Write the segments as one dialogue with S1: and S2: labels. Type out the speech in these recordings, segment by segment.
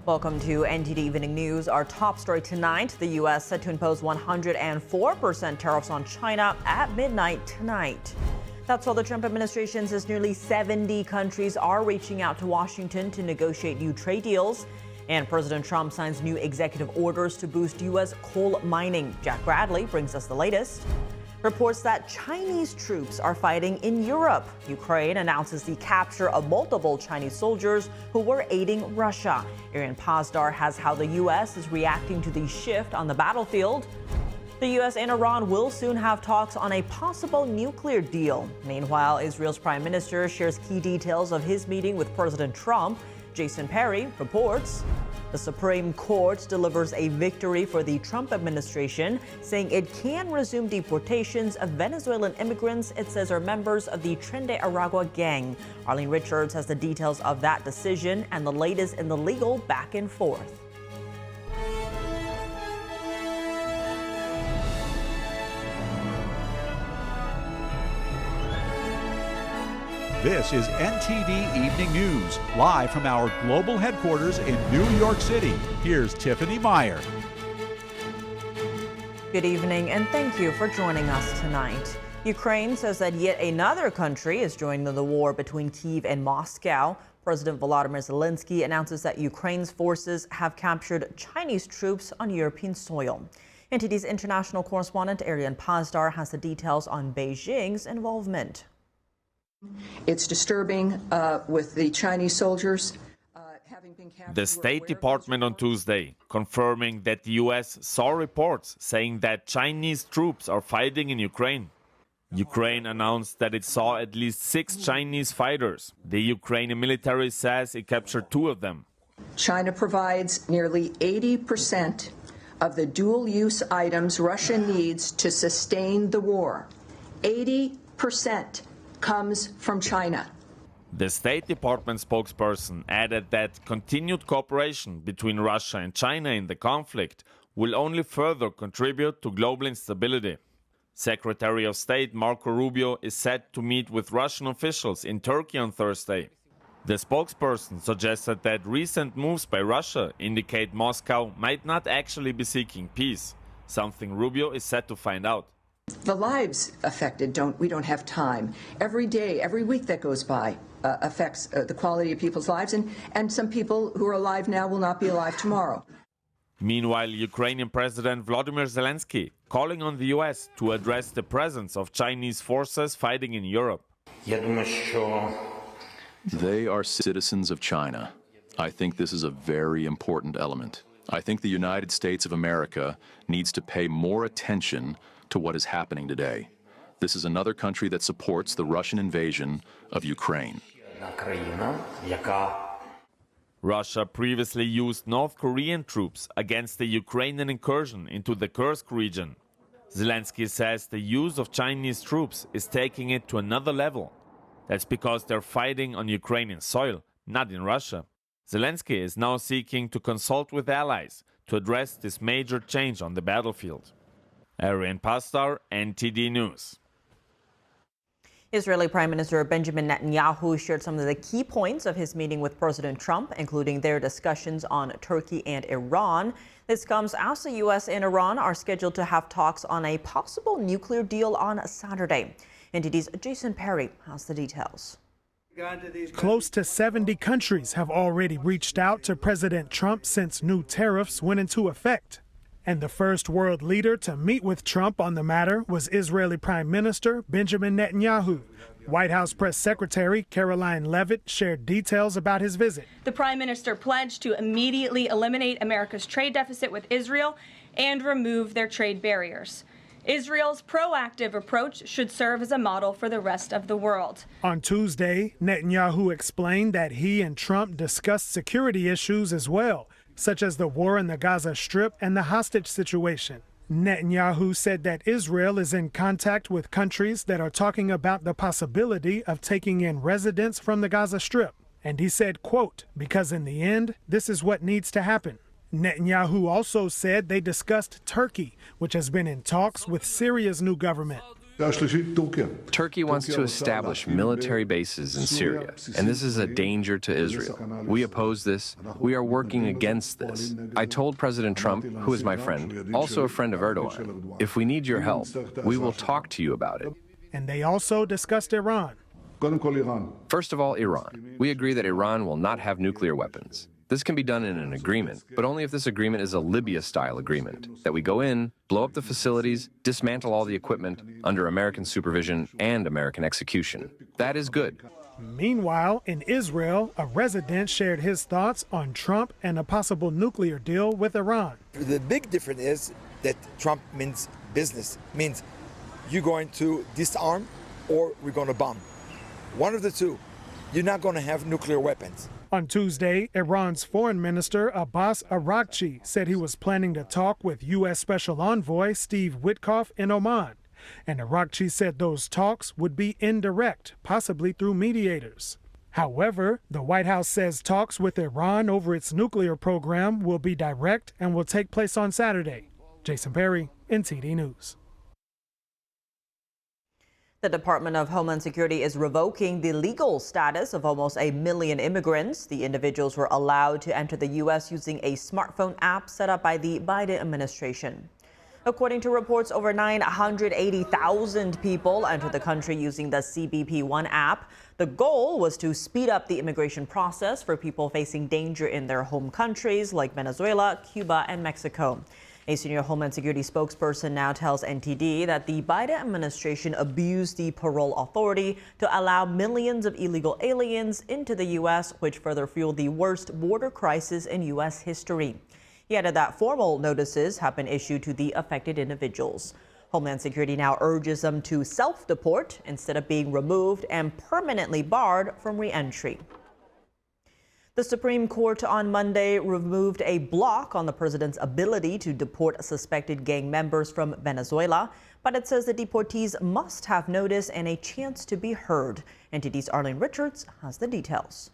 S1: Welcome to NTD Evening News. Our top story tonight, the U.S. set to impose 104% tariffs on China at midnight tonight. That's while the Trump administration says nearly 70 countries are reaching out to Washington to negotiate new trade deals. And President Trump signs new executive orders to boost U.S. coal mining. Jack Bradley brings us the latest. Reports that Chinese troops are fighting in Europe. Ukraine announces the capture of multiple Chinese soldiers who were aiding Russia. Arian Pazdar has how the U.S. is reacting to the shift on the battlefield. The U.S. and Iran will soon have talks on a possible nuclear deal. Meanwhile, Israel's prime minister shares key details of his meeting with President Trump. Jason Perry reports. The Supreme Court delivers a victory for the Trump administration, saying it can resume deportations of Venezuelan immigrants it says are members of the Tren de Aragua gang. Arlene Richards has the details of that decision and the latest in the legal back and forth.
S2: This is NTD Evening News, live from our global headquarters in New York City. Here's Tiffany Meyer.
S1: Good evening, and thank you for joining us tonight. Ukraine says that yet another country is joining the war between Kyiv and Moscow. President Volodymyr Zelensky announces that Ukraine's forces have captured Chinese troops on European soil. NTD's international correspondent Arian Pazdar has the details on Beijing's involvement.
S3: It's disturbing with the Chinese soldiers having been captured.
S4: The State Department on Tuesday confirming that the U.S. saw reports saying that Chinese troops are fighting in Ukraine. Ukraine announced that it saw at least 6 Chinese fighters. The Ukrainian military says it captured 2 of them.
S3: China provides nearly 80% of the dual-use items Russia needs to sustain the war. 80% comes from China.
S4: The State Department spokesperson added that continued cooperation between Russia and China in the conflict will only further contribute to global instability. Secretary of State Marco Rubio is set to meet with Russian officials in Turkey on Thursday. The spokesperson suggested that recent moves by Russia indicate Moscow might not actually be seeking peace, something Rubio is set to find out.
S3: The lives affected, we don't have time. Every day, every week that goes by affects the quality of people's lives, and some people who are alive now will not be alive tomorrow.
S4: Meanwhile, Ukrainian President Volodymyr Zelensky calling on the U.S. to address the presence of Chinese forces fighting in Europe.
S5: They are citizens of China. I think this is a very important element. I think the United States of America needs to pay more attention to what is happening today. This is another country that supports the Russian invasion of Ukraine.
S4: Russia previously used North Korean troops against the Ukrainian incursion into the Kursk region. Zelensky says the use of Chinese troops is taking it to another level. That's because they're fighting on Ukrainian soil, not in Russia. Zelensky is now seeking to consult with allies to address this major change on the battlefield. Arian Pazdar, NTD News.
S1: Israeli Prime Minister Benjamin Netanyahu shared some of the key points of his meeting with President Trump, including their discussions on Turkey and Iran. This comes as the U.S. and Iran are scheduled to have talks on a possible nuclear deal on Saturday. NTD's Jason Perry has the details.
S6: Close to 70 countries have already reached out to President Trump since new tariffs went into effect. And the first world leader to meet with Trump on the matter was Israeli Prime Minister Benjamin Netanyahu. White House Press Secretary Caroline Leavitt shared details about his visit.
S7: The Prime Minister pledged to immediately eliminate America's trade deficit with Israel and remove their trade barriers. Israel's proactive approach should serve as a model for the rest of the world.
S6: On Tuesday, Netanyahu explained that he and Trump discussed security issues as well, such as the war in the Gaza Strip and the hostage situation. Netanyahu said that Israel is in contact with countries that are talking about the possibility of taking in residents from the Gaza Strip. And he said, quote, because in the end, this is what needs to happen. Netanyahu also said they discussed Turkey, which has been in talks with Syria's new government.
S8: Turkey wants to establish military bases in Syria, and this is a danger to Israel. We oppose this. We are working against this. I told President Trump, who is my friend, also a friend of Erdogan, if we need your help, we will talk to you about it.
S6: And they also discussed Iran.
S8: First of all, Iran. We agree that Iran will not have nuclear weapons. This can be done in an agreement, but only if this agreement is a Libya-style agreement, that we go in, blow up the facilities, dismantle all the equipment under American supervision and American execution. That is good.
S6: Meanwhile, in Israel, a resident shared his thoughts on Trump and a possible nuclear deal with Iran.
S9: The big difference is that Trump means business, means you're going to disarm or we're going to bomb. One of the two. You're not going to have nuclear weapons.
S6: On Tuesday, Iran's Foreign Minister Abbas Araghchi said he was planning to talk with U.S. Special Envoy Steve Witkoff in Oman. And Araghchi said those talks would be indirect, possibly through mediators. However, the White House says talks with Iran over its nuclear program will be direct and will take place on Saturday. Jason Perry, NTD News.
S1: The Department of Homeland Security is revoking the legal status of almost 1 million immigrants. The individuals were allowed to enter the U.S. using a smartphone app set up by the Biden administration. According to reports, over 980,000 people entered the country using the CBP One app. The goal was to speed up the immigration process for people facing danger in their home countries like Venezuela, Cuba, and Mexico. A senior Homeland Security spokesperson now tells NTD that the Biden administration abused the parole authority to allow millions of illegal aliens into the U.S., which further fueled the worst border crisis in U.S. history. He added that formal notices have been issued to the affected individuals. Homeland Security now urges them to self-deport instead of being removed and permanently barred from re-entry. The Supreme Court on Monday removed a block on the president's ability to deport suspected gang members from Venezuela, but it says the deportees must have notice and a chance to be heard. NTD's Arlene Richards has the details.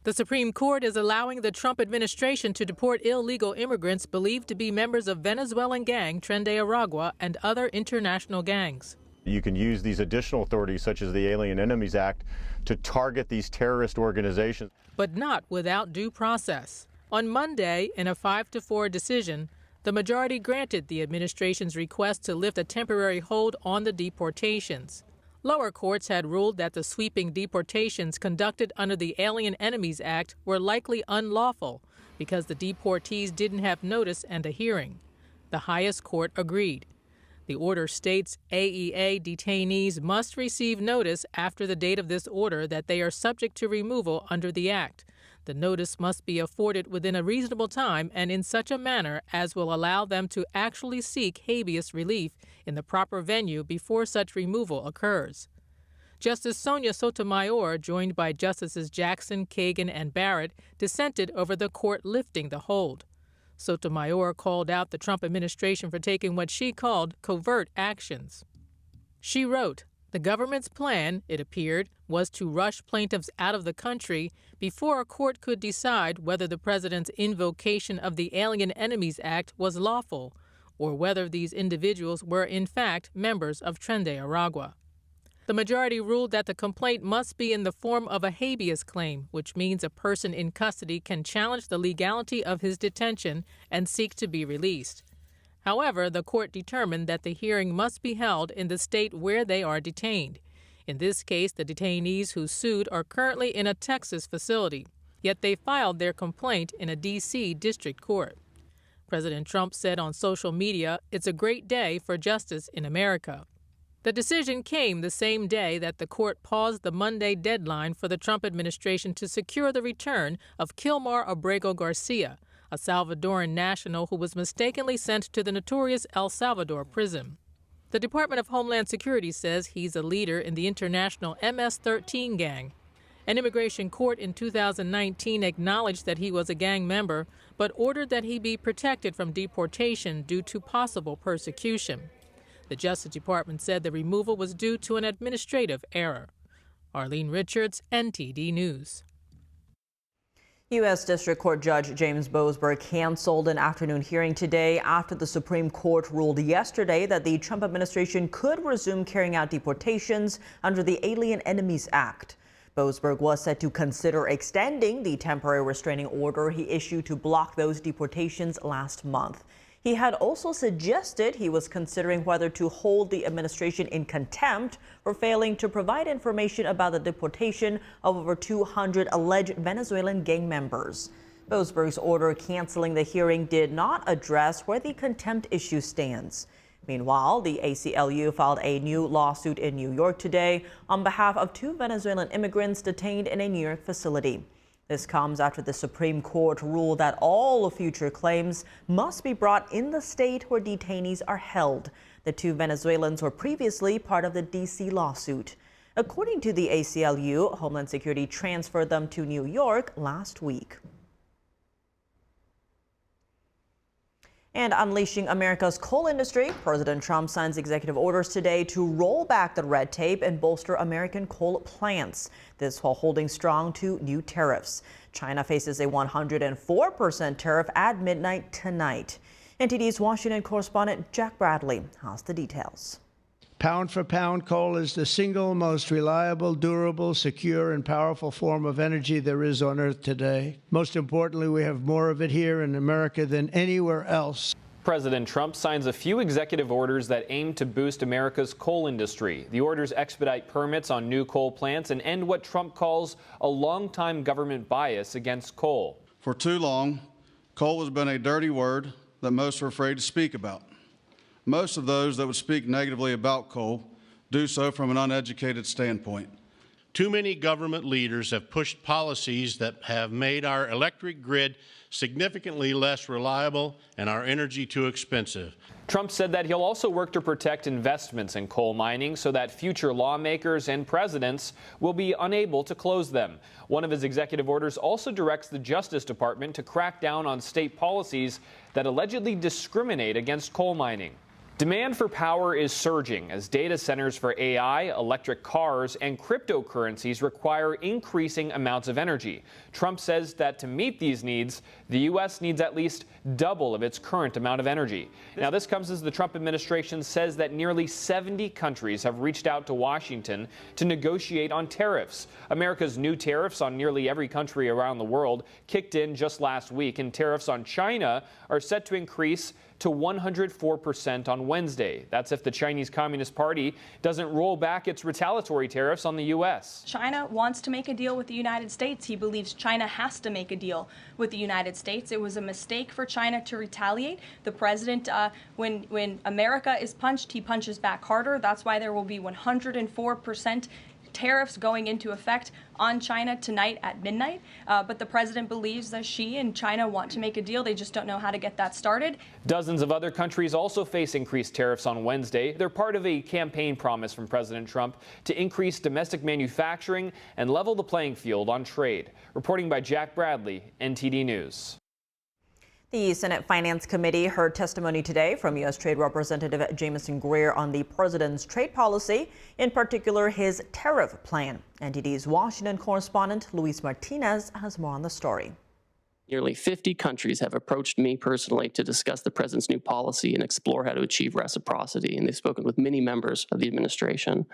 S10: The Supreme Court is allowing the Trump administration to deport illegal immigrants believed to be members of Venezuelan gang Tren de Aragua and other international gangs.
S11: You can use these additional authorities, such as the Alien Enemies Act, to target these terrorist organizations.
S10: But not without due process. On Monday, in a 5-4 decision, the majority granted the administration's request to lift a temporary hold on the deportations. Lower courts had ruled that the sweeping deportations conducted under the Alien Enemies Act were likely unlawful because the deportees didn't have notice and a hearing. The highest court agreed. The order states AEA detainees must receive notice after the date of this order that they are subject to removal under the Act. The notice must be afforded within a reasonable time and in such a manner as will allow them to actually seek habeas relief in the proper venue before such removal occurs. Justice Sonia Sotomayor, joined by Justices Jackson, Kagan, and Barrett, dissented over the court lifting the hold. Sotomayor called out the Trump administration for taking what she called covert actions. She wrote, "The government's plan, it appeared, was to rush plaintiffs out of the country before a court could decide whether the president's invocation of the Alien Enemies Act was lawful or whether these individuals were in fact members of Tren de Aragua." The majority ruled that the complaint must be in the form of a habeas claim, which means a person in custody can challenge the legality of his detention and seek to be released. However, the court determined that the hearing must be held in the state where they are detained. In this case, the detainees who sued are currently in a Texas facility, yet they filed their complaint in a D.C. district court. President Trump said on social media, "It's a great day for justice in America." The decision came the same day that the court paused the Monday deadline for the Trump administration to secure the return of Kilmar Abrego Garcia, a Salvadoran national who was mistakenly sent to the notorious El Salvador prison. The Department of Homeland Security says he's a leader in the international MS-13 gang. An immigration court in 2019 acknowledged that he was a gang member, but ordered that he be protected from deportation due to possible persecution. The Justice Department said the removal was due to an administrative error. Arlene Richards, NTD News.
S1: U.S. District Court Judge James Boasberg canceled an afternoon hearing today after the Supreme Court ruled yesterday that the Trump administration could resume carrying out deportations under the Alien Enemies Act. Boasberg was set to consider extending the temporary restraining order he issued to block those deportations last month. He had also suggested he was considering whether to hold the administration in contempt for failing to provide information about the deportation of over 200 alleged Venezuelan gang members. Boasberg's order canceling the hearing did not address where the contempt issue stands. Meanwhile, the ACLU filed a new lawsuit in New York today on behalf of 2 Venezuelan immigrants detained in a New York facility. This comes after the Supreme Court ruled that all future claims must be brought in the state where detainees are held. The 2 Venezuelans were previously part of the D.C. lawsuit. According to the ACLU, Homeland Security transferred them to New York last week. And unleashing America's coal industry, President Trump signs executive orders today to roll back the red tape and bolster American coal plants. This while holding strong to new tariffs. China faces a 104% tariff at midnight tonight. NTD's Washington correspondent Jack Bradley has the details.
S12: Pound for pound, coal is the single most reliable, durable, secure, and powerful form of energy there is on Earth today. Most importantly, we have more of it here in America than anywhere else.
S13: President Trump signs a few executive orders that aim to boost America's coal industry. The orders expedite permits on new coal plants and end what Trump calls a long-time government bias against coal.
S14: For too long, coal has been a dirty word that most are afraid to speak about. Most of those that would speak negatively about coal do so from an uneducated standpoint.
S15: Too many government leaders have pushed policies that have made our electric grid significantly less reliable and our energy too expensive.
S13: Trump said that he'll also work to protect investments in coal mining so that future lawmakers and presidents will be unable to close them. One of his executive orders also directs the Justice Department to crack down on state policies that allegedly discriminate against coal mining. Demand for power is surging as data centers for AI, electric cars, and cryptocurrencies require increasing amounts of energy. Trump says that to meet these needs, the U.S. needs at least double of its current amount of energy. Now, this comes as the Trump administration says that nearly 70 countries have reached out to Washington to negotiate on tariffs. America's new tariffs on nearly every country around the world kicked in just last week, and tariffs on China are set to increase to 104% on Wednesday. That's if the Chinese Communist Party doesn't roll back its retaliatory tariffs on the U.S.
S7: China wants to make a deal with the United States. He believes China has to make a deal with the United States. It was a mistake for China to retaliate. The president, when America is punched, he punches back harder. That's why there will be 104% tariffs going into effect on China tonight at midnight. But the president believes that she and China want to make a deal. They just don't know how to get that started.
S13: Dozens of other countries also face increased tariffs on Wednesday. They're part of a campaign promise from President Trump to increase domestic manufacturing and level the playing field on trade. Reporting by Jack Bradley, NTD News.
S1: The Senate Finance Committee heard testimony today from U.S. Trade Representative Jamieson Greer on the president's trade policy, in particular his tariff plan. NTD's Washington correspondent Luis Martinez has more on the story.
S16: Nearly 50 countries have approached me personally to discuss the president's new policy and explore how to achieve reciprocity, and they've spoken with many members of the administration.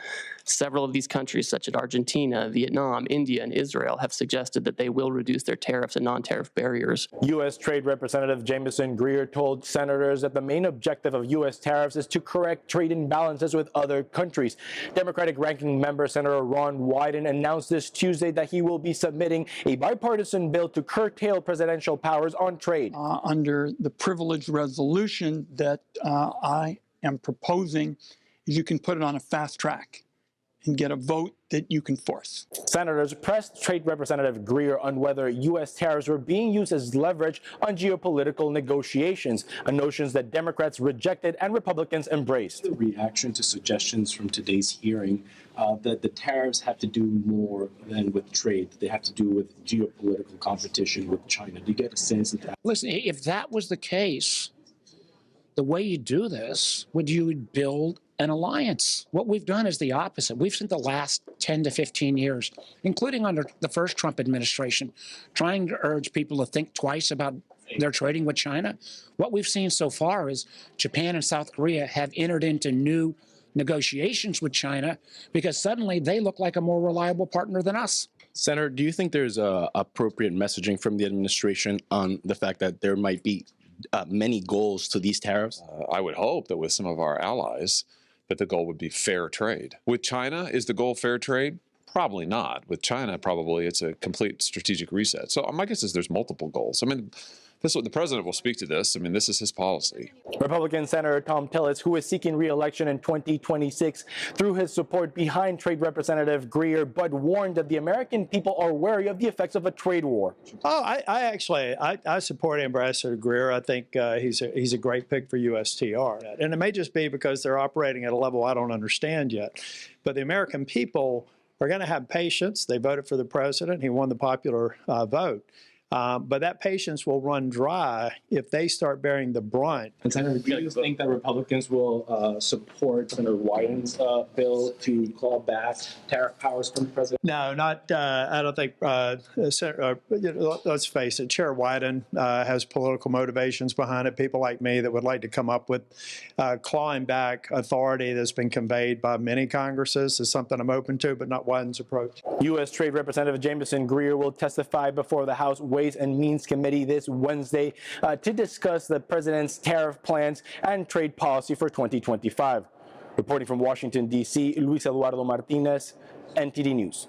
S16: Several of these countries, such as Argentina, Vietnam, India, and Israel, have suggested that they will reduce their tariffs and non-tariff barriers.
S17: U.S. Trade Representative Jamieson Greer told senators that the main objective of U.S. tariffs is to correct trade imbalances with other countries. Democratic ranking member Senator Ron Wyden announced this Tuesday that he will be submitting a bipartisan bill to curtail presidential powers on trade.
S18: Under the privileged resolution that I am proposing, you can put it on a fast track and get a vote that you can force.
S17: Senators pressed Trade Representative Greer on whether U.S. tariffs were being used as leverage on geopolitical negotiations, a notion that Democrats rejected and Republicans embraced.
S19: The reaction to suggestions from today's hearing that the tariffs have to do more than with trade. They have to do with geopolitical competition with China. Do you get a sense of that?
S20: Listen, if that was the case, the way you do this would you build an alliance. What we've done is the opposite. We've spent the last 10 to 15 years, including under the first Trump administration, trying to urge people to think twice about their trading with China. What we've seen so far is Japan and South Korea have entered into new negotiations with China because suddenly they look like a more reliable partner than us.
S19: Senator, do you think there's appropriate messaging from the administration on the fact that there might be many goals to these tariffs?
S21: I would hope that with some of our allies, that the goal would be fair trade. With China, is the goal fair trade? Probably not. With China, probably it's a complete strategic reset. So my guess is there's multiple goals. I mean, the president will speak to this. I mean, this is his policy.
S17: Republican Senator Tom Tillis, who is seeking re-election in 2026, threw his support behind Trade Representative Greer, but warned that the American people are wary of the effects of a trade war.
S22: Oh, I support Ambassador Greer. I think he's a great pick for USTR. And it may just be because they're operating at a level I don't understand yet. But the American people are going to have patience. They voted for the president. He won the popular vote. But that patience will run dry if they start bearing the brunt.
S19: And Senator, do you think that Republicans will support Senator Wyden's bill to claw back tariff powers from the president?
S22: No, not. I don't think. Let's face it. Chair Wyden has political motivations behind it. People like me that would like to come up with clawing back authority that's been conveyed by many Congresses is something I'm open to, but not Wyden's approach.
S17: U.S. Trade Representative Jameson Greer will testify before the House Ways and Means Committee this Wednesday to discuss the president's tariff plans and trade policy for 2025. Reporting from Washington, D.C., Luis Eduardo Martinez, NTD News.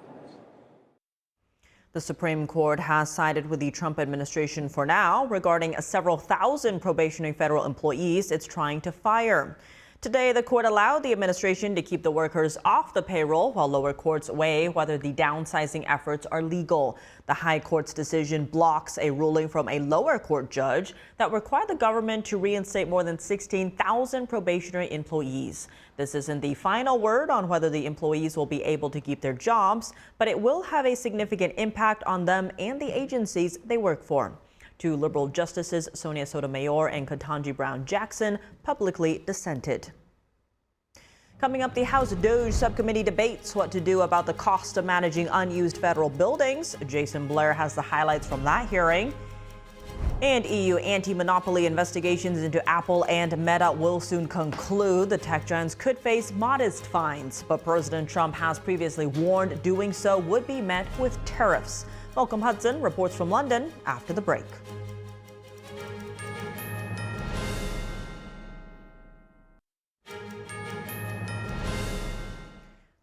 S1: The Supreme Court has sided with the Trump administration for now regarding several thousand probationary federal employees it's trying to fire. Today, the court allowed the administration to keep the workers off the payroll while lower courts weigh whether the downsizing efforts are legal. The high court's decision blocks a ruling from a lower court judge that required the government to reinstate more than 16,000 probationary employees. This isn't the final word on whether the employees will be able to keep their jobs, but it will have a significant impact on them and the agencies they work for. Two liberal justices, Sonia Sotomayor and Ketanji Brown Jackson, publicly dissented. Coming up, the House Doge Subcommittee debates what to do about the cost of managing unused federal buildings. Jason Blair has the highlights from that hearing. And EU anti-monopoly investigations into Apple and Meta will soon conclude. The tech giants could face modest fines, but President Trump has previously warned doing so would be met with tariffs. Malcolm Hudson reports from London after the break.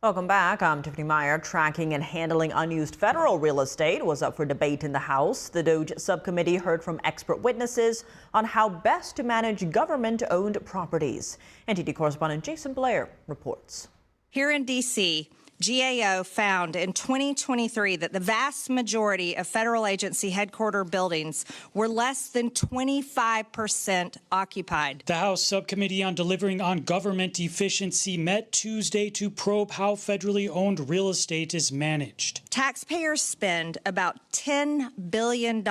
S1: Welcome back. I'm Tiffany Meyer. Tracking and handling unused federal real estate was up for debate in the House. The Doge Subcommittee heard from expert witnesses on how best to manage government-owned properties. NTD correspondent Jason Blair reports.
S23: Here in D.C., GAO found in 2023 that the vast majority of federal agency headquarter buildings were less than 25% occupied.
S24: The House Subcommittee on Delivering on Government Efficiency met Tuesday to probe how federally owned real estate is managed.
S23: Taxpayers spend about $10 billion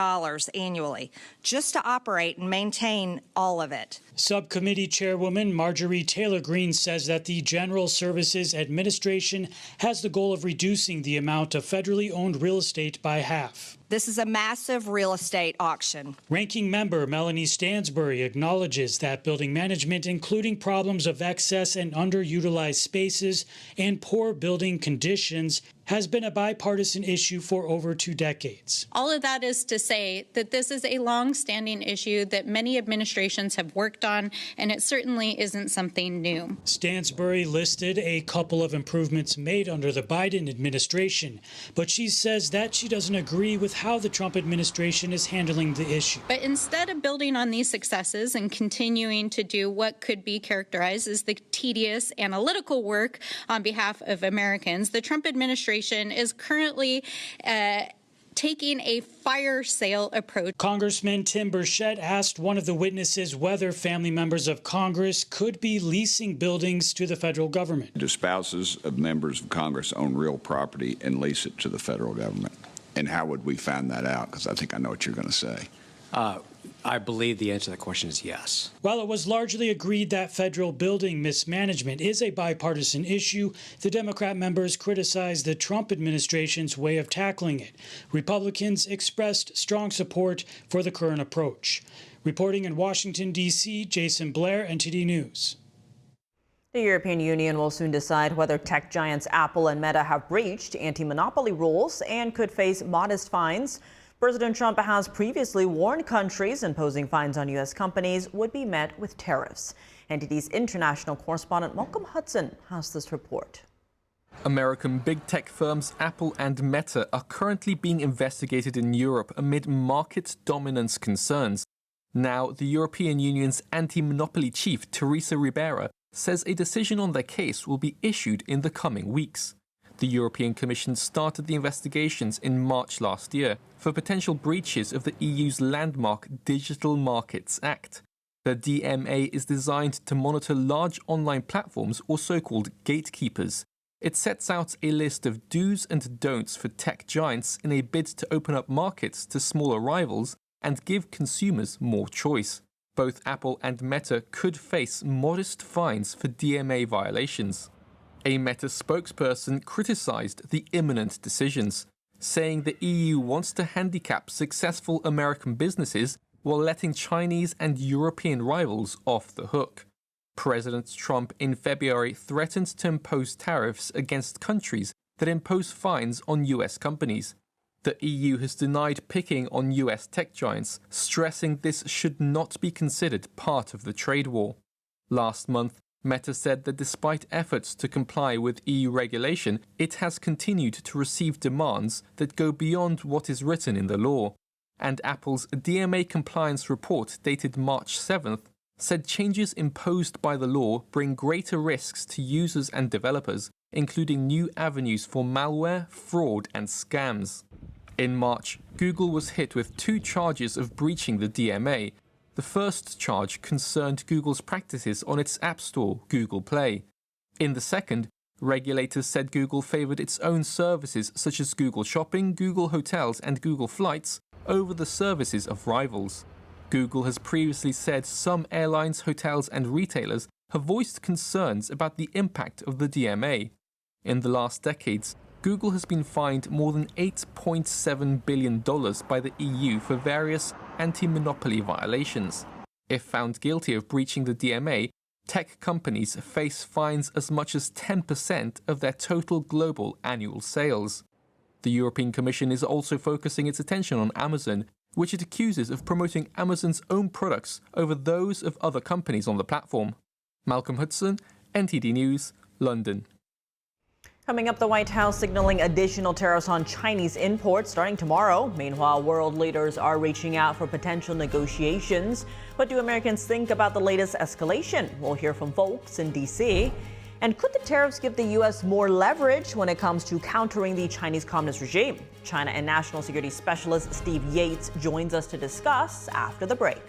S23: annually just to operate and maintain all of it.
S24: Subcommittee Chairwoman Marjorie Taylor Greene says that the General Services Administration has the goal of reducing the amount of federally owned real estate by half.
S23: This is a massive real estate auction.
S24: Ranking member Melanie Stansbury acknowledges that building management, including problems of excess and underutilized spaces and poor building conditions, has been a bipartisan issue for over 2 decades.
S25: All of that is to say that this is a long-standing issue that many administrations have worked on, and it certainly isn't something new.
S24: Stansbury listed a couple of improvements made under the Biden administration, but she says that she doesn't agree with how the Trump administration is handling the issue.
S25: But instead of building on these successes and continuing to do what could be characterized as the tedious analytical work on behalf of Americans, the Trump administration is currently taking a fire sale approach.
S24: Congressman Tim Burchett asked one of the witnesses whether family members of Congress could be leasing buildings to the federal government.
S26: Do spouses of members of Congress own real property and lease it to the federal government? And how would we find that out? Because I think I know what you're going to say.
S2: I believe the answer to that question is yes.
S24: While it was largely agreed that federal building mismanagement is a bipartisan issue, the Democrat members criticized the Trump administration's way of tackling it. Republicans expressed strong support for the current approach. Reporting in Washington, D.C., Jason Blair, NTD News.
S1: The European Union will soon decide whether tech giants Apple and Meta have breached anti-monopoly rules and could face modest fines. President Trump has previously warned countries imposing fines on U.S. companies would be met with tariffs. NTD's international correspondent Malcolm Hudson has this report.
S3: American big tech firms Apple and Meta are currently being investigated in Europe amid market dominance concerns. Now, the European Union's anti-monopoly chief, Teresa Ribera, says a decision on their case will be issued in the coming weeks. The European Commission started the investigations in March last year for potential breaches of the EU's landmark Digital Markets Act. The DMA is designed to monitor large online platforms, or so-called gatekeepers. It sets out a list of do's and don'ts for tech giants in a bid to open up markets to smaller rivals and give consumers more choice. Both Apple and Meta could face modest fines for DMA violations. A Meta spokesperson criticized the imminent decisions, saying the EU wants to handicap successful American businesses while letting Chinese and European rivals off the hook. President Trump in February threatened to impose tariffs against countries that impose fines on US companies. The EU has denied picking on US tech giants, stressing this should not be considered part of the trade war. Last month, Meta said that despite efforts to comply with EU regulation, it has continued to receive demands that go beyond what is written in the law. And Apple's DMA compliance report dated March 7th said changes imposed by the law bring greater risks to users and developers, including new avenues for malware, fraud, and scams. In March, Google was hit with 2 charges of breaching the DMA. The first charge concerned Google's practices on its App Store, Google Play. In the second, regulators said Google favored its own services such as Google Shopping, Google Hotels, and Google Flights over the services of rivals. Google has previously said some airlines, hotels, and retailers have voiced concerns about the impact of the DMA. In the last decades, Google has been fined more than $8.7 billion by the EU for various anti-monopoly violations. If found guilty of breaching the DMA, tech companies face fines as much as 10% of their total global annual sales. The European Commission is also focusing its attention on Amazon, which it accuses of promoting Amazon's own products over those of other companies on the platform. Malcolm Hudson, NTD News, London.
S1: Coming up, the White House signaling additional tariffs on Chinese imports starting tomorrow. Meanwhile, world leaders are reaching out for potential negotiations. What do Americans think about the latest escalation? We'll hear from folks in D.C. And could the tariffs give the U.S. more leverage when it comes to countering the Chinese Communist regime? China and national security specialist Steve Yates joins us to discuss after the break.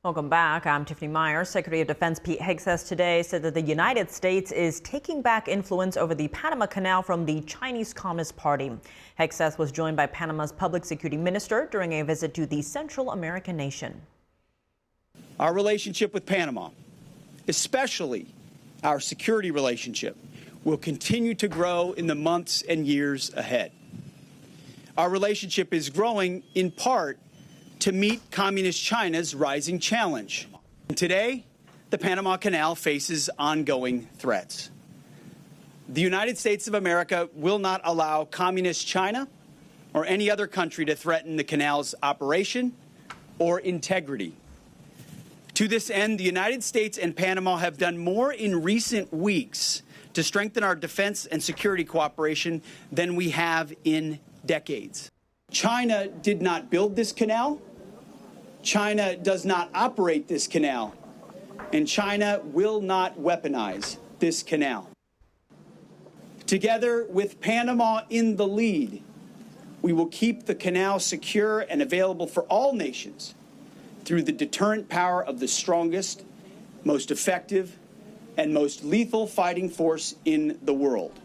S1: Welcome back. I'm Tiffany Meyer. Secretary of Defense Pete Hegseth today said that the United States is taking back influence over the Panama Canal from the Chinese Communist Party. Hegseth was joined by Panama's public security minister during a visit to the Central American nation.
S4: Our relationship with Panama, especially our security relationship, will continue to grow in the months and years ahead. Our relationship is growing in part to meet Communist China's rising challenge. And today, the Panama Canal faces ongoing threats. The United States of America will not allow Communist China or any other country to threaten the canal's operation or integrity. To this end, the United States and Panama have done more in recent weeks to strengthen our defense and security cooperation than we have in decades. China did not build this canal. China does not operate this canal, and China will not weaponize this canal. Together with Panama in the lead, we will keep the canal secure and available for all nations through the deterrent power of the strongest, most effective, and most lethal fighting force in the world.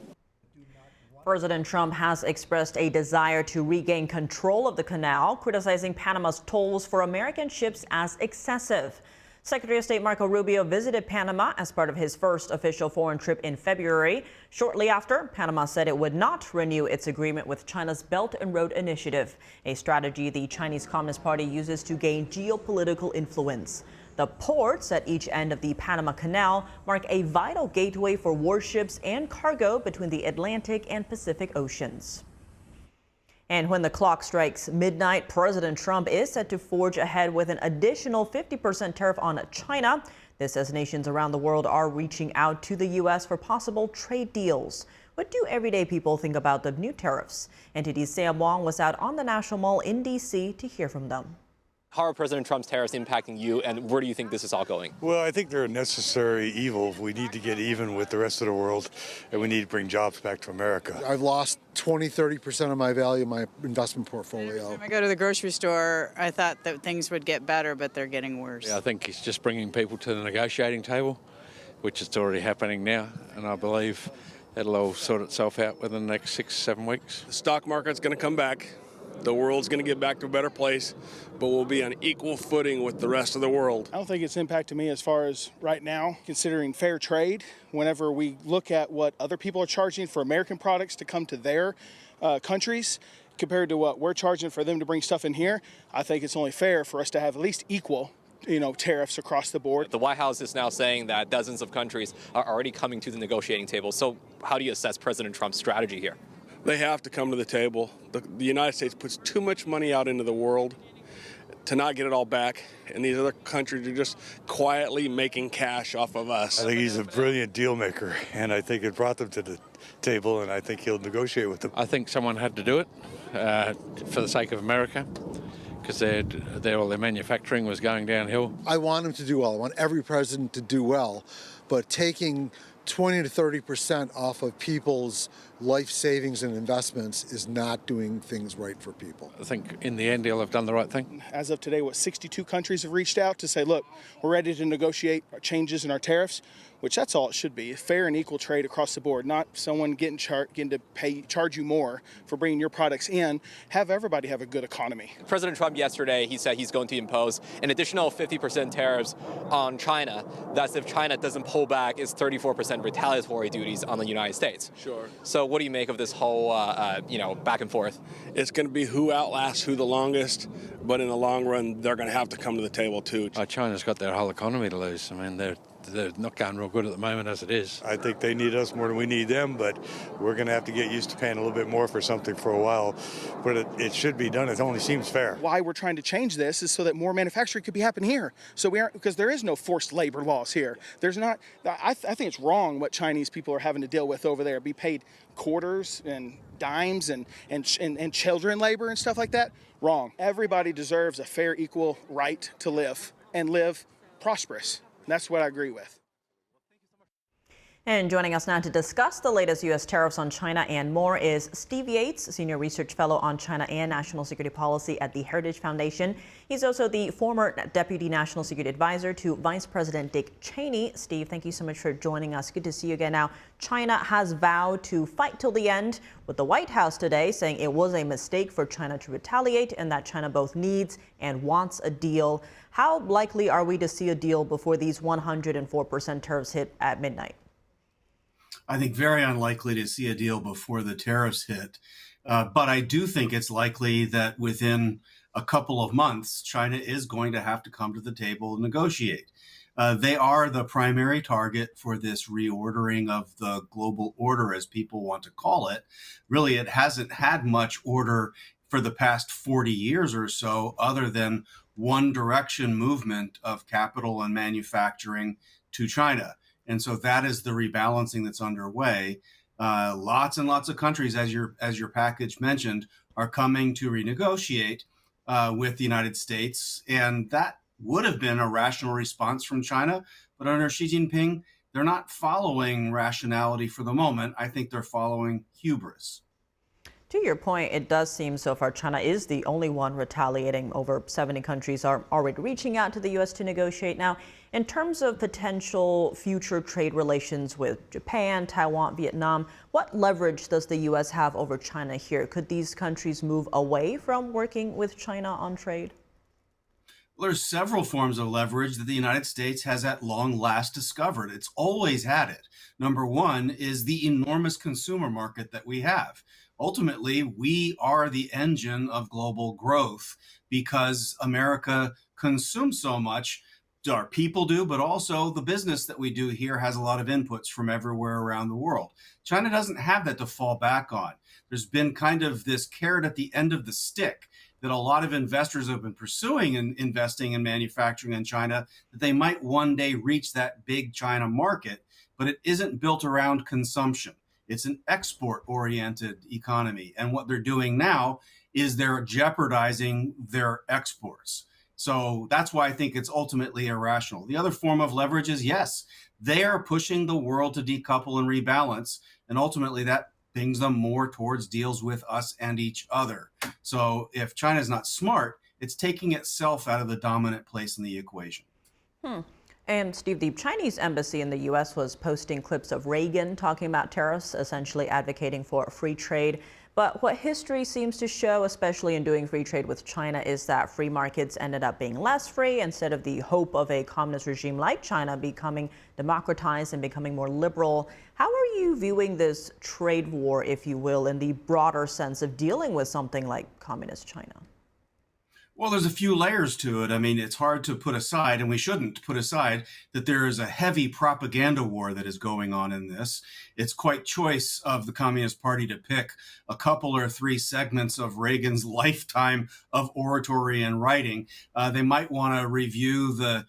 S1: President Trump has expressed a desire to regain control of the canal, criticizing Panama's tolls for American ships as excessive. Secretary of State Marco Rubio visited Panama as part of his first official foreign trip in February. Shortly after, Panama said it would not renew its agreement with China's Belt and Road Initiative, a strategy the Chinese Communist Party uses to gain geopolitical influence. The ports at each end of the Panama Canal mark a vital gateway for warships and cargo between the Atlantic and Pacific Oceans. And when the clock strikes midnight, President Trump is set to forge ahead with an additional 50% tariff on China. This as nations around the world are reaching out to the U.S. for possible trade deals. What do everyday people think about the new tariffs? NTD's Sam Wong was out on the National Mall in D.C. to hear from them.
S5: How are President Trump's tariffs impacting you, and where do you think this is all going?
S6: Well, I think they're a necessary evil. We need to get even with the rest of the world, and we need to bring jobs back to America.
S8: I've lost 20-30% of my value in my investment portfolio.
S9: Every time I go to the grocery store, I thought that things would get better, but they're getting worse.
S10: Yeah, I think it's just bringing people to the negotiating table, which is already happening now, and I believe that'll all sort itself out within the next 6-7 weeks.
S11: The stock market's going to come back. The world's going to get back to a better place, but we'll be on equal footing with the rest of the world.
S27: I don't think it's impacted me as far as right now, considering fair trade. Whenever we look at what other people are charging for American products to come to their countries compared to what we're charging for them to bring stuff in here, I think it's only fair for us to have at least equal tariffs across the board.
S5: The White House is now saying that dozens of countries are already coming to the negotiating table. So how do you assess President Trump's strategy here?
S11: They have to come to the table. The United States puts too much money out into the world to not get it all back, and these other countries are just quietly making cash off of us.
S6: I think he's a brilliant deal maker, and I think it brought them to the table, and I think he'll negotiate with them.
S10: I think someone had to do it for the sake of America, because all their manufacturing was going downhill.
S8: I want him to do well. I want every president to do well, but taking 20 to 30% off of people's life savings and investments is not doing things right for people.
S10: I think in the end he'll have done the right thing.
S27: As of today, 62 countries have reached out to say, look, we're ready to negotiate changes in our tariffs, which that's all it should be, fair and equal trade across the board, not someone getting to charge you more for bringing your products in. Have everybody have a good economy.
S5: President Trump yesterday, he said he's going to impose an additional 50% tariffs on China. That's if China doesn't pull back its 34% retaliatory duties on the United States.
S11: Sure.
S5: So what do you make of this whole, back and forth?
S11: It's going to be who outlasts who the longest, but in the long run, they're going to have to come to the table too.
S10: China's got their whole economy to lose. I mean, they're not going real good at the moment as it is.
S6: I think they need us more than we need them, but we're going to have to get used to paying a little bit more for something for a while. But it should be done. It only seems fair.
S27: Why we're trying to change this is so that more manufacturing could be happening here. So we aren't, because there is no forced labor laws here. There's not. I think it's wrong what Chinese people are having to deal with over there. Be paid quarters and dimes and children labor and stuff like that. Wrong. Everybody deserves a fair, equal right to live and live prosperous. That's what I agree with.
S1: And joining us now to discuss the latest U.S. tariffs on China and more is Steve Yates, Senior Research Fellow on China and National Security Policy at the Heritage Foundation. He's also the former Deputy National Security Advisor to Vice President Dick Cheney. Steve, thank you so much for joining us. Good to see you again. Now, China has vowed to fight till the end, with the White House today saying it was a mistake for China to retaliate and that China both needs and wants a deal. How likely are we to see a deal before these 104% tariffs hit at midnight?
S28: I think very unlikely to see a deal before the tariffs hit. But I do think it's likely that within a couple of months, China is going to have to come to the table and negotiate. They are the primary target for this reordering of the global order, as people want to call it. Really, it hasn't had much order for the past 40 years or so, other than one direction movement of capital and manufacturing to China. And so that is the rebalancing that's underway. Lots and lots of countries, as your package mentioned, are coming to renegotiate with the United States. And that would have been a rational response from China. But under Xi Jinping, they're not following rationality for the moment. I think they're following hubris.
S1: To your point, it does seem so far China is the only one retaliating. Over 70 countries are already reaching out to the U.S. to negotiate. Now, in terms of potential future trade relations with Japan, Taiwan, Vietnam, what leverage does the U.S. have over China here? Could these countries move away from working with China on trade?
S28: Well, there's several forms of leverage that the United States has at long last discovered. It's always had it. Number one is the enormous consumer market that we have. Ultimately, we are the engine of global growth because America consumes so much. Our people do, but also the business that we do here has a lot of inputs from everywhere around the world. China doesn't have that to fall back on. There's been kind of this carrot at the end of the stick that a lot of investors have been pursuing in investing in manufacturing in China, that they might one day reach that big China market, but it isn't built around consumption. It's an export-oriented economy. And what they're doing now is they're jeopardizing their exports. So that's why I think it's ultimately irrational. The other form of leverage is, yes, they are pushing the world to decouple and rebalance. And ultimately that brings them more towards deals with us and each other. So if China's not smart, it's taking itself out of the dominant place in the equation.
S1: And Steve, the Chinese embassy in the U.S. was posting clips of Reagan talking about tariffs, essentially advocating for free trade. But what history seems to show, especially in doing free trade with China, is that free markets ended up being less free instead of the hope of a communist regime like China becoming democratized and becoming more liberal. How are you viewing this trade war, if you will, in the broader sense of dealing with something like communist China?
S28: Well, there's a few layers to it. I mean, it's hard to put aside, and we shouldn't put aside, that there is a heavy propaganda war that is going on in this. It's quite choice of the Communist Party to pick a couple or three segments of Reagan's lifetime of oratory and writing. They might want to review the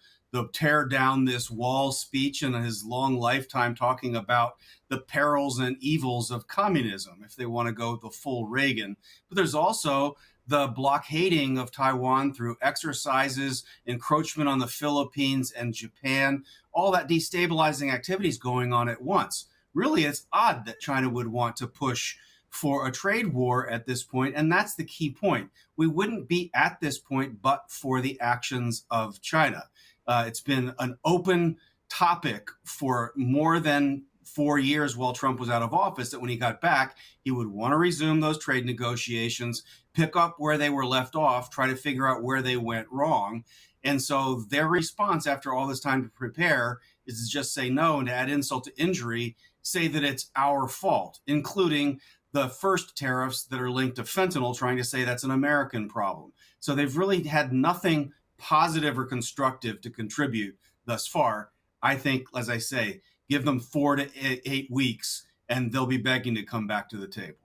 S28: tear down this wall speech in his long lifetime talking about the perils and evils of communism, if they want to go the full Reagan. But there's also the blockading of Taiwan through exercises, encroachment on the Philippines and Japan, all that destabilizing activities going on at once. Really, it's odd that China would want to push for a trade war at this point, and that's the key point. We wouldn't be at this point but for the actions of China. It's been an open topic for more than 4 years while Trump was out of office, that when he got back, he would want to resume those trade negotiations, pick up where they were left off, try to figure out where they went wrong. And so their response after all this time to prepare is to just say no, and to add insult to injury, say that it's our fault, including the first tariffs that are linked to fentanyl, trying to say that's an American problem. So they've really had nothing positive or constructive to contribute thus far. I think, as I say, give them 4 to 8 weeks, and they'll be begging to come back to the table.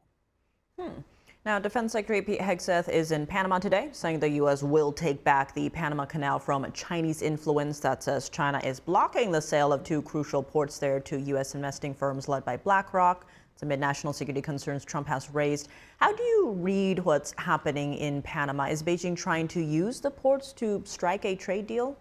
S1: Now, Defense Secretary Pete Hegseth is in Panama today, saying the U.S. will take back the Panama Canal from Chinese influence. That says China is blocking the sale of 2 crucial ports there to U.S. investing firms led by BlackRock. It's amid national security concerns Trump has raised. How do you read what's happening in Panama? Is Beijing trying to use the ports to strike a trade deal?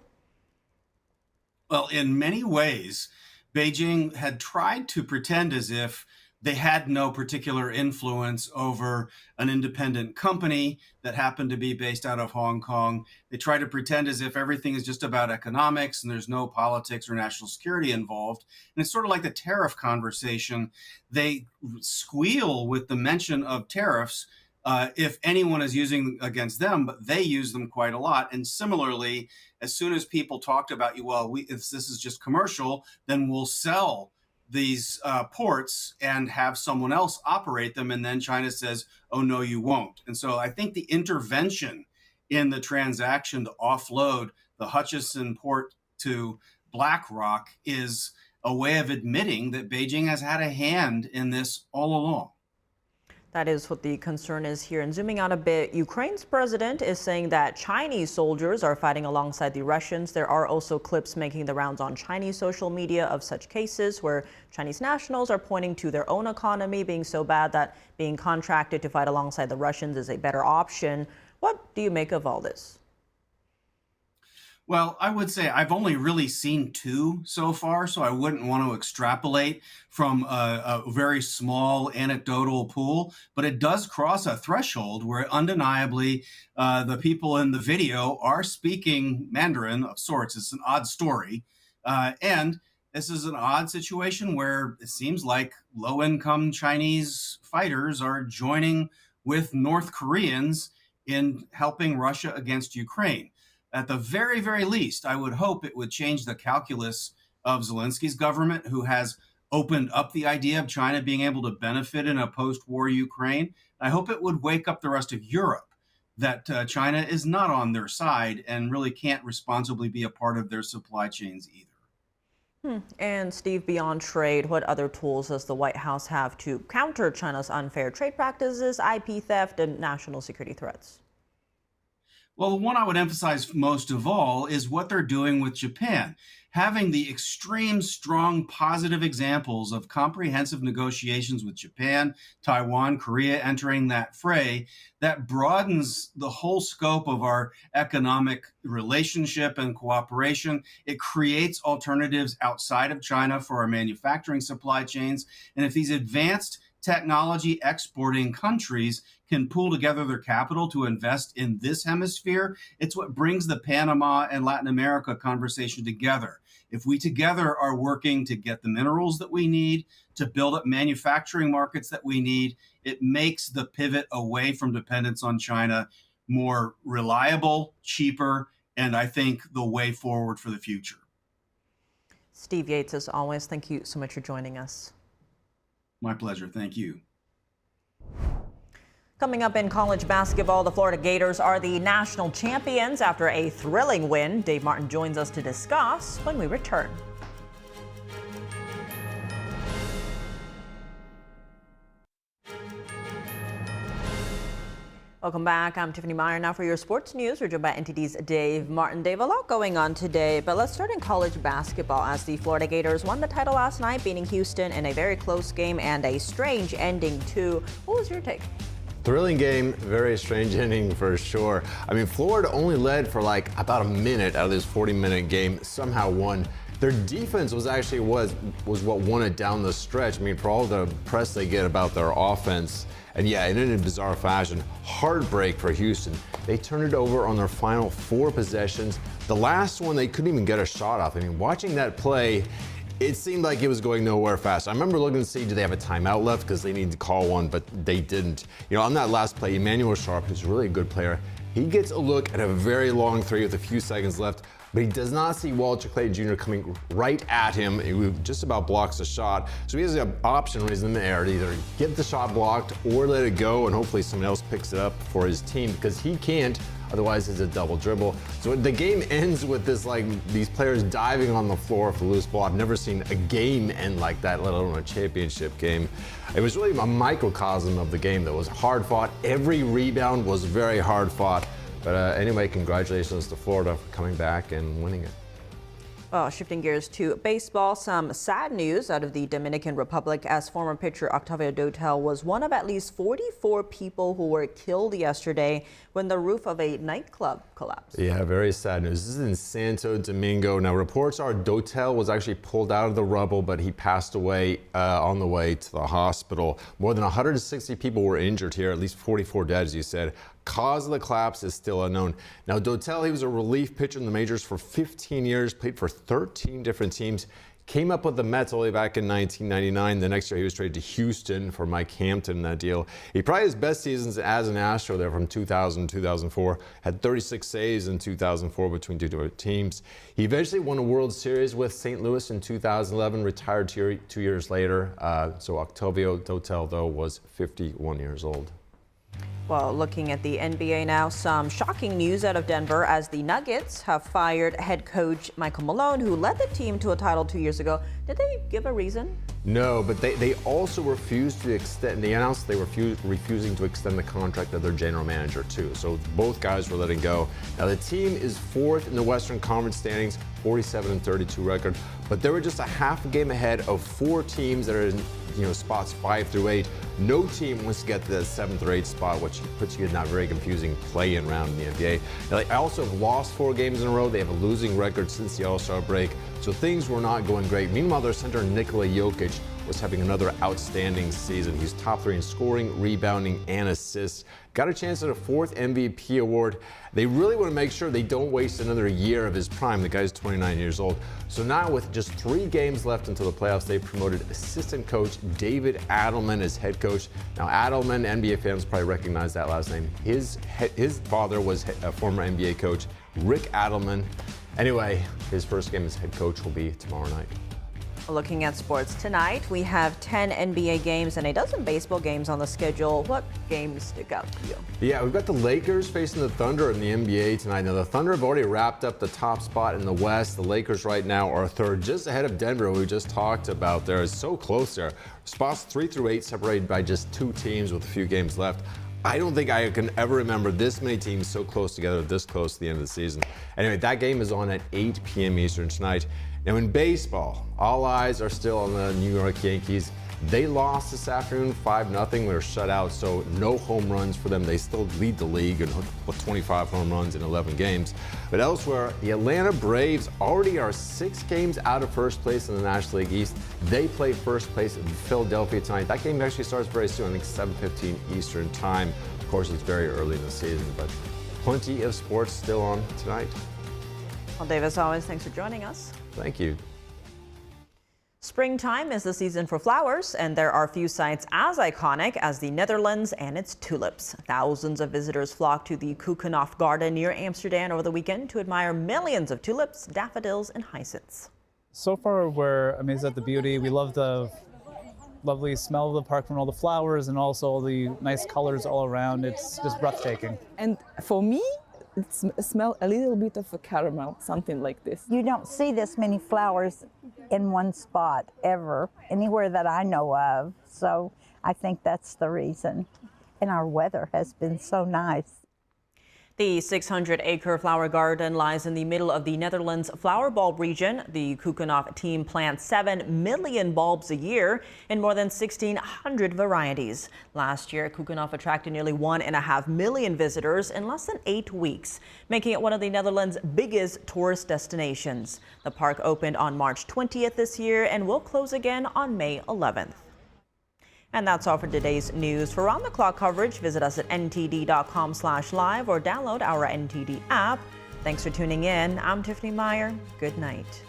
S28: Well, in many ways, Beijing had tried to pretend as if they had no particular influence over an independent company that happened to be based out of Hong Kong. They try to pretend as if everything is just about economics and there's no politics or national security involved. And it's sort of like the tariff conversation. They squeal with the mention of tariffs if anyone is using against them, but they use them quite a lot. And similarly, as soon as people talked about, if this is just commercial, then we'll sell these ports and have someone else operate them. And then China says, oh, no, you won't. And so I think the intervention in the transaction to offload the Hutchison port to BlackRock is a way of admitting that Beijing has had a hand in this all along.
S1: That is what the concern is here. And zooming out a bit, Ukraine's president is saying that Chinese soldiers are fighting alongside the Russians. There are also clips making the rounds on Chinese social media of such cases where Chinese nationals are pointing to their own economy being so bad that being contracted to fight alongside the Russians is a better option. What do you make of all this?
S28: Well, I would say I've only really seen 2 so far, so I wouldn't want to extrapolate from a very small anecdotal pool, but it does cross a threshold where undeniably the people in the video are speaking Mandarin of sorts. It's an odd story. And this is an odd situation where it seems like low-income Chinese fighters are joining with North Koreans in helping Russia against Ukraine. At the very, very least, I would hope it would change the calculus of Zelensky's government, who has opened up the idea of China being able to benefit in a post-war Ukraine. I hope it would wake up the rest of Europe that China is not on their side and really can't responsibly be a part of their supply chains either.
S1: And Steve, beyond trade, what other tools does the White House have to counter China's unfair trade practices, IP theft, and national security threats?
S28: Well, the one I would emphasize most of all is what they're doing with Japan. Having the extreme, strong, positive examples of comprehensive negotiations with Japan, Taiwan, Korea entering that fray, that broadens the whole scope of our economic relationship and cooperation. It creates alternatives outside of China for our manufacturing supply chains. And if these advanced technology exporting countries can pool together their capital to invest in this hemisphere, it's what brings the Panama and Latin America conversation together. If we together are working to get the minerals that we need, to build up manufacturing markets that we need, it makes the pivot away from dependence on China more reliable, cheaper, and I think the way forward for the future.
S1: Steve Yates, as always, thank you so much for joining us.
S28: My pleasure. Thank you.
S1: Coming up in college basketball, the Florida Gators are the national champions after a thrilling win. Dave Martin joins us to discuss when we return. Welcome back. I'm Tiffany Meyer. Now for your sports news, we're joined by NTD's Dave Martin. Dave, a lot going on today, but let's start in college basketball as the Florida Gators won the title last night, beating Houston in a very close game and a strange ending too. What was your take?
S7: Thrilling game, very strange ending for sure. I mean, Florida only led for like about a minute out of this 40-minute game, somehow won. Their defense was actually was what won it down the stretch. I mean, for all the press they get about their offense, and yeah, in a bizarre fashion, heartbreak for Houston. They turned it over on their final 4 possessions. The last one, they couldn't even get a shot off. I mean, watching that play, it seemed like it was going nowhere fast. I remember looking to see, do they have a timeout left? Because they need to call one, but they didn't. You know, on that last play, Emmanuel Sharp, who's a really good player, he gets a look at a very long 3 with a few seconds left, but he does not see Walter Clay Jr. coming right at him. He just about blocks the shot. So he has an option when he's in the air to either get the shot blocked or let it go, and hopefully someone else picks it up for his team, because he can't. Otherwise, it's a double dribble. So the game ends with this, like, these players diving on the floor for loose ball. I've never seen a game end like that, let alone a championship game. It was really a microcosm of the game that was hard fought. Every rebound was very hard fought. But anyway, congratulations to Florida for coming back and winning it.
S1: Well, shifting gears to baseball, some sad news out of the Dominican Republic as former pitcher Octavio Dotel was one of at least 44 people who were killed yesterday when the roof of a nightclub collapsed.
S7: Yeah, very sad news. This is in Santo Domingo. Now, reports are Dotel was actually pulled out of the rubble, but he passed away on the way to the hospital. More than 160 people were injured here, at least 44 dead, as you said. Cause of the collapse is still unknown. Now, Dotel, he was a relief pitcher in the majors for 15 years, played for 13 different teams, came up with the Mets all the way back in 1999. The next year, he was traded to Houston for Mike Hampton in that deal. He probably his best seasons as an Astro there from 2000 to 2004, had 36 saves in 2004 between 2 different teams. He eventually won a World Series with St. Louis in 2011, retired 2 years later. So Octavio Dotel, though, was 51 years old.
S1: Well, looking at the NBA now, some shocking news out of Denver as the Nuggets have fired head coach Michael Malone, who led the team to a title 2 years ago. Did they give a reason?
S7: No, but they also refused to extend. They announced they were refusing to extend the contract of their general manager too. So both guys were letting go. Now the team is 4th in the Western Conference standings, 47-32 record, but they were just a half a game ahead of 4 teams that are in spots 5 through 8. No team wants to get to the 7th or 8th spot, which puts you in that very confusing play-in round in the NBA. Now, they also have lost 4 games in a row. They have a losing record since the All-Star break, so things were not going great. Meanwhile, their center Nikola Jokic was having another outstanding season. He's top 3 in scoring, rebounding, and assists. Got a chance at a 4th MVP award. They really want to make sure they don't waste another year of his prime. The guy's 29 years old. So now with just 3 games left until the playoffs, they promoted assistant coach David Adelman as head coach. Now Adelman, NBA fans probably recognize that last name. His father was a former NBA coach, Rick Adelman. Anyway, his first game as head coach will be tomorrow night.
S1: Looking at sports tonight, we have 10 NBA games and a dozen baseball games on the schedule. What games stick out to you?
S7: Yeah, we've got the Lakers facing the Thunder in the NBA tonight. Now, the Thunder have already wrapped up the top spot in the West. The Lakers right now are 3rd, just ahead of Denver, who we just talked about. They're so close there. Spots 3 through 8 separated by just 2 teams with a few games left. I don't think I can ever remember this many teams so close together, this close to the end of the season. Anyway, that game is on at 8 p.m. Eastern tonight. Now in baseball, all eyes are still on the New York Yankees. They lost this afternoon 5-0. They were shut out, so no home runs for them. They still lead the league with 25 home runs in 11 games. But elsewhere, the Atlanta Braves already are 6 games out of first place in the National League East. They play first place in Philadelphia tonight. That game actually starts very soon, I think 7:15 Eastern time. Of course, it's very early in the season, but plenty of sports still on tonight.
S1: Well, Dave, as always, thanks for joining us.
S7: Thank you.
S1: Springtime is the season for flowers, and there are few sites as iconic as the Netherlands and its tulips. Thousands of visitors flock to the Keukenhof Garden near Amsterdam over the weekend to admire millions of tulips, daffodils, and hyacinths.
S12: So far, we're amazed at the beauty. We love the lovely smell of the park from all the flowers and also the nice colors all around. It's just breathtaking.
S13: And for me, it smells a little bit of a caramel, something like this.
S14: You don't see this many flowers in one spot ever, anywhere that I know of. So I think that's the reason. And our weather has been so nice.
S1: The 600-acre flower garden lies in the middle of the Netherlands flower bulb region. The Keukenhof team plants 7 million bulbs a year in more than 1,600 varieties. Last year, Keukenhof attracted nearly 1.5 million visitors in less than 8 weeks, making it one of the Netherlands' biggest tourist destinations. The park opened on March 20th this year and will close again on May 11th. And that's all for today's news. For round-the-clock coverage, visit us at ntd.com/live or download our NTD app. Thanks for tuning in. I'm Tiffany Meyer. Good night.